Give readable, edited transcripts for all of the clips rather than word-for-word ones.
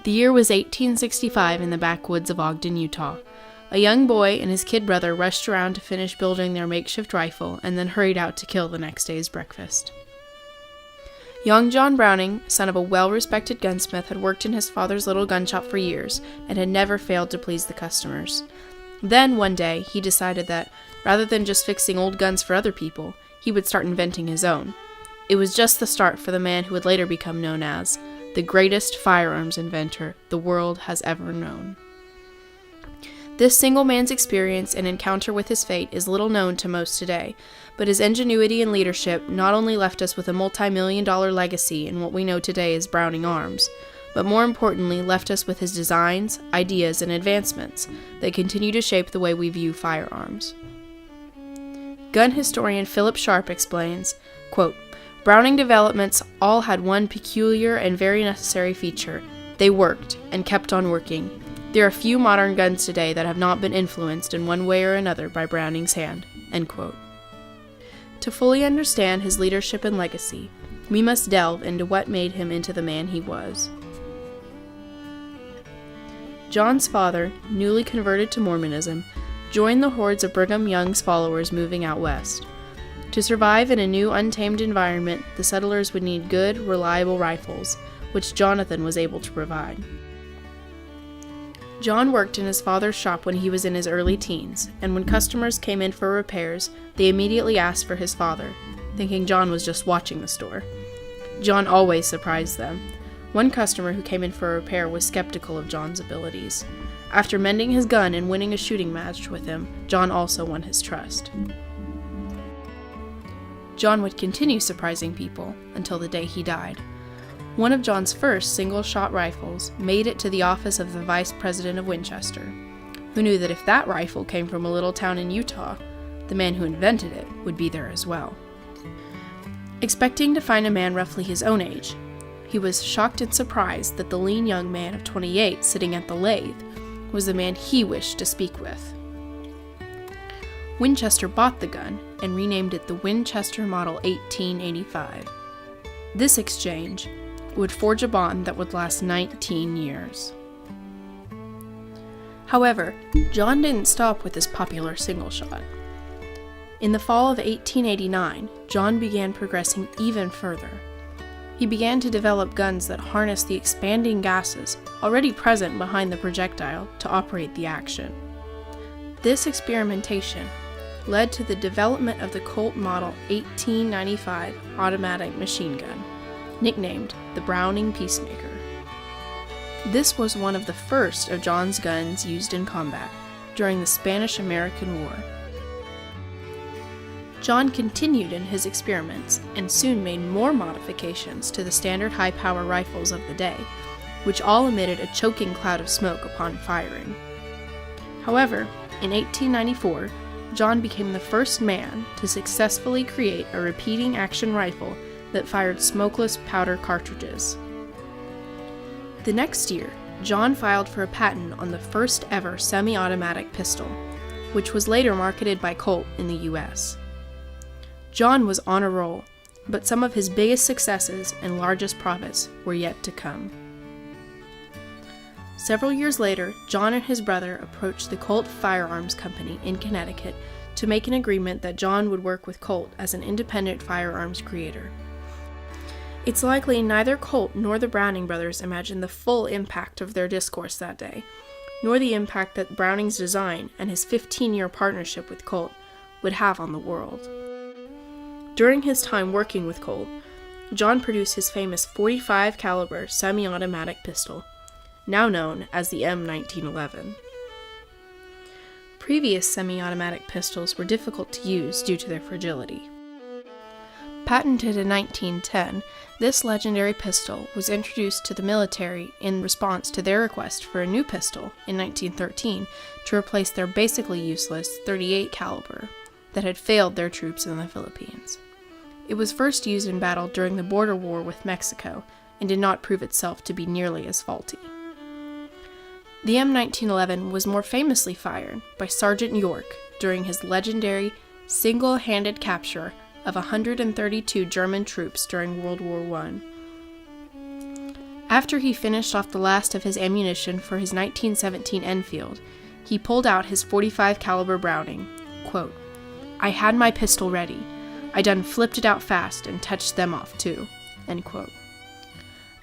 The year was 1865 in the backwoods of Ogden, Utah. A young boy and his kid brother rushed around to finish building their makeshift rifle and then hurried out to kill the next day's breakfast. Young John Browning, son of a well-respected gunsmith, had worked in his father's little gun shop for years and had never failed to please the customers. Then, one day, he decided that, rather than just fixing old guns for other people, he would start inventing his own. It was just the start for the man who would later become known as the greatest firearms inventor the world has ever known. This single man's experience and encounter with his fate is little known to most today, but his ingenuity and leadership not only left us with a multi-million-dollar legacy in what we know today as Browning Arms, but more importantly left us with his designs, ideas, and advancements that continue to shape the way we view firearms. Gun historian Philip Sharp explains, quote, "Browning developments all had one peculiar and very necessary feature. They worked, and kept on working. There are few modern guns today that have not been influenced in one way or another by Browning's hand." End quote. To fully understand his leadership and legacy, we must delve into what made him into the man he was. John's father, newly converted to Mormonism, joined the hordes of Brigham Young's followers moving out west. To survive in a new, untamed environment, the settlers would need good, reliable rifles, which Jonathan was able to provide. John worked in his father's shop when he was in his early teens, and when customers came in for repairs, they immediately asked for his father, thinking John was just watching the store. John always surprised them. One customer who came in for a repair was skeptical of John's abilities. After mending his gun and winning a shooting match with him, John also won his trust. John would continue surprising people until the day he died. One of John's first single-shot rifles made it to the office of the vice president of Winchester, who knew that if that rifle came from a little town in Utah, the man who invented it would be there as well. Expecting to find a man roughly his own age, he was shocked and surprised that the lean young man of 28 sitting at the lathe was the man he wished to speak with. Winchester bought the gun and renamed it the Winchester Model 1885. This exchange would forge a bond that would last 19 years. However, John didn't stop with his popular single shot. In the fall of 1889, John began progressing even further. He began to develop guns that harnessed the expanding gases already present behind the projectile to operate the action. This experimentation led to the development of the Colt Model 1895 automatic machine gun, nicknamed the Browning Peacemaker. This was one of the first of John's guns used in combat during the Spanish-American War. John continued in his experiments and soon made more modifications to the standard high-power rifles of the day, which all emitted a choking cloud of smoke upon firing. However, in 1894, John became the first man to successfully create a repeating action rifle that fired smokeless powder cartridges. The next year, John filed for a patent on the first ever semi-automatic pistol, which was later marketed by Colt in the US. John was on a roll, but some of his biggest successes and largest profits were yet to come. Several years later, John and his brother approached the Colt Firearms Company in Connecticut to make an agreement that John would work with Colt as an independent firearms creator. It's likely neither Colt nor the Browning brothers imagined the full impact of their discourse that day, nor the impact that Browning's design and his 15-year partnership with Colt would have on the world. During his time working with Colt, John produced his famous .45 caliber semi-automatic pistol, now known as the M1911. Previous semi-automatic pistols were difficult to use due to their fragility. Patented in 1910, this legendary pistol was introduced to the military in response to their request for a new pistol in 1913 to replace their basically useless .38 caliber that had failed their troops in the Philippines. It was first used in battle during the border war with Mexico and did not prove itself to be nearly as faulty. The M1911 was more famously fired by Sergeant York during his legendary single-handed capture of 132 German troops during World War I. After he finished off the last of his ammunition for his 1917 Enfield, he pulled out his .45 caliber Browning. Quote, "I had my pistol ready. I done flipped it out fast and touched them off too." End quote.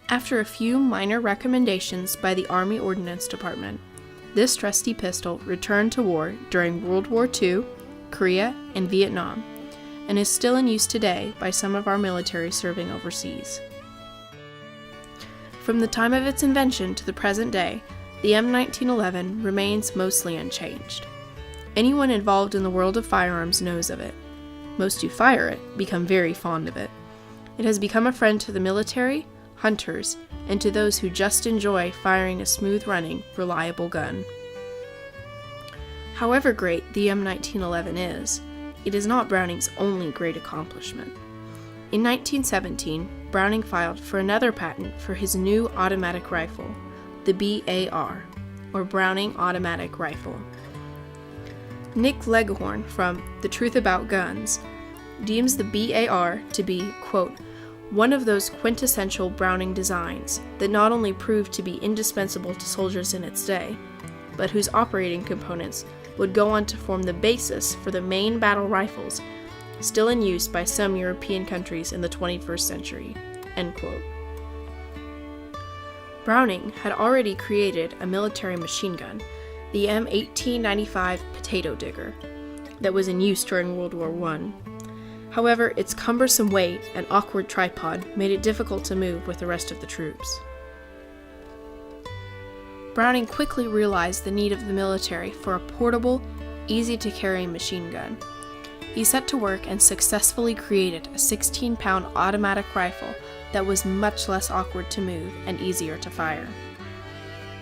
After a few minor recommendations by the Army Ordnance Department, this trusty pistol returned to war during World War II, Korea, and Vietnam, and is still in use today by some of our military serving overseas. From the time of its invention to the present day, the M1911 remains mostly unchanged. Anyone involved in the world of firearms knows of it. Most who fire it become very fond of it. It has become a friend to the military, hunters, and to those who just enjoy firing a smooth-running, reliable gun. However great the M1911 is, it is not Browning's only great accomplishment. In 1917, Browning filed for another patent for his new automatic rifle, the BAR, or Browning Automatic Rifle. Nick Leghorn from The Truth About Guns deems the BAR to be, quote, "one of those quintessential Browning designs that not only proved to be indispensable to soldiers in its day, but whose operating components would go on to form the basis for the main battle rifles still in use by some European countries in the 21st century." End quote. Browning had already created a military machine gun, the M1895 Potato Digger, that was in use during World War I. However, its cumbersome weight and awkward tripod made it difficult to move with the rest of the troops. Browning quickly realized the need of the military for a portable, easy-to-carry machine gun. He set to work and successfully created a 16-pound automatic rifle that was much less awkward to move and easier to fire.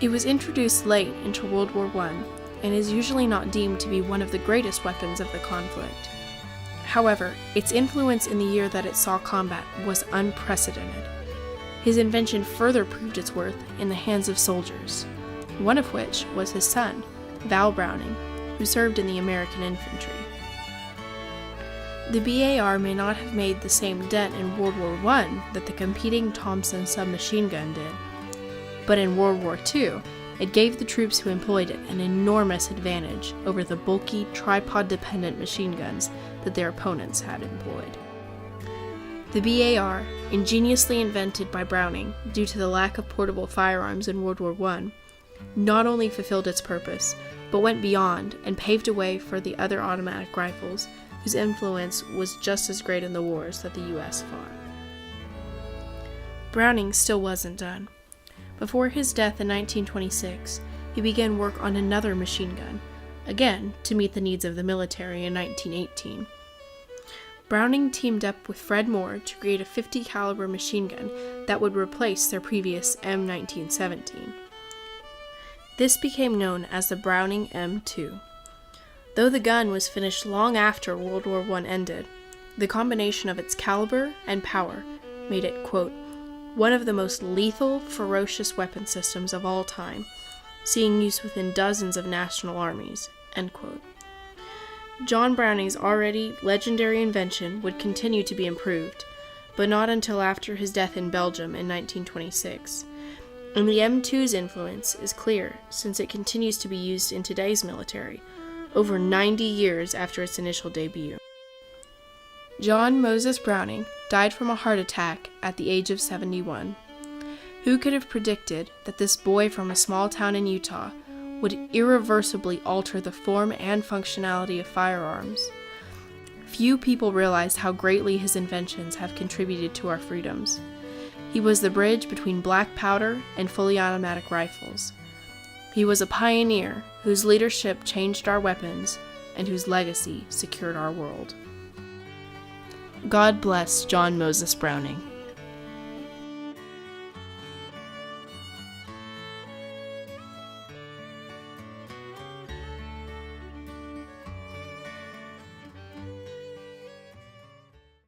It was introduced late into World War I and is usually not deemed to be one of the greatest weapons of the conflict. However, its influence in the year that it saw combat was unprecedented. His invention further proved its worth in the hands of soldiers, one of which was his son, Val Browning, who served in the American infantry. The BAR may not have made the same dent in World War I that the competing Thompson submachine gun did, but in World War II, it gave the troops who employed it an enormous advantage over the bulky, tripod-dependent machine guns that their opponents had employed. The BAR, ingeniously invented by Browning due to the lack of portable firearms in World War I, not only fulfilled its purpose, but went beyond and paved a way for the other automatic rifles, whose influence was just as great in the wars that the U.S. fought. Browning still wasn't done. Before his death in 1926, he began work on another machine gun, again to meet the needs of the military in 1918. Browning teamed up with Fred Moore to create a .50 caliber machine gun that would replace their previous M1917. This became known as the Browning M2. Though the gun was finished long after World War I ended, the combination of its caliber and power made it, quote, "one of the most lethal, ferocious weapon systems of all time, seeing use within dozens of national armies," end quote. John Browning's already legendary invention would continue to be improved, but not until after his death in Belgium in 1926. And the M2's influence is clear since it continues to be used in today's military, over 90 years after its initial debut. John Moses Browning died from a heart attack at the age of 71. Who could have predicted that this boy from a small town in Utah would irreversibly alter the form and functionality of firearms? Few people realize how greatly his inventions have contributed to our freedoms. He was the bridge between black powder and fully automatic rifles. He was a pioneer whose leadership changed our weapons and whose legacy secured our world. God bless John Moses Browning.